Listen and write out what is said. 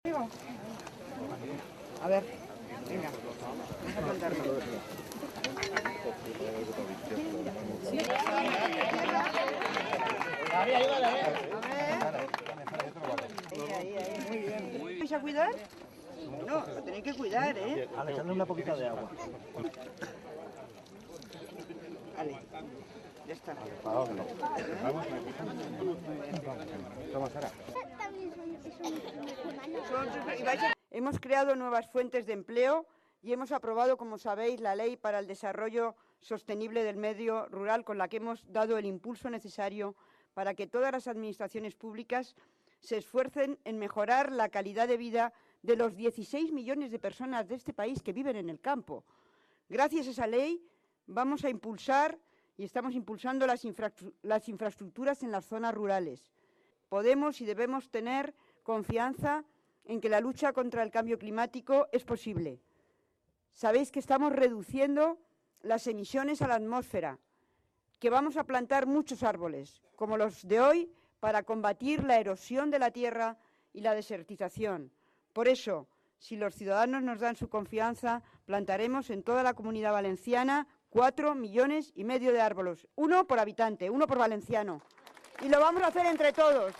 A ver, venga, vamos a plantarlo. Ahí. Muy bien. ¿Vais a cuidar? No, lo tenéis que cuidar, ¿eh? Al echarle una poquita de agua. Vale, ya está. Toma, Sara. Hemos creado nuevas fuentes de empleo y hemos aprobado, como sabéis, la Ley para el Desarrollo Sostenible del Medio Rural, con la que hemos dado el impulso necesario para que todas las administraciones públicas se esfuercen en mejorar la calidad de vida de los 16 millones de personas de este país que viven en el campo. Gracias a esa ley vamos a impulsar y estamos impulsando las infraestructuras en las zonas rurales. Podemos y debemos tener confianza en que la lucha contra el cambio climático es posible. Sabéis que estamos reduciendo las emisiones a la atmósfera, que vamos a plantar muchos árboles, como los de hoy, para combatir la erosión de la tierra y la desertización. Por eso, si los ciudadanos nos dan su confianza, plantaremos en toda la Comunidad Valenciana 4,5 millones de árboles, 1 por habitante, 1 por valenciano. Y lo vamos a hacer entre todos.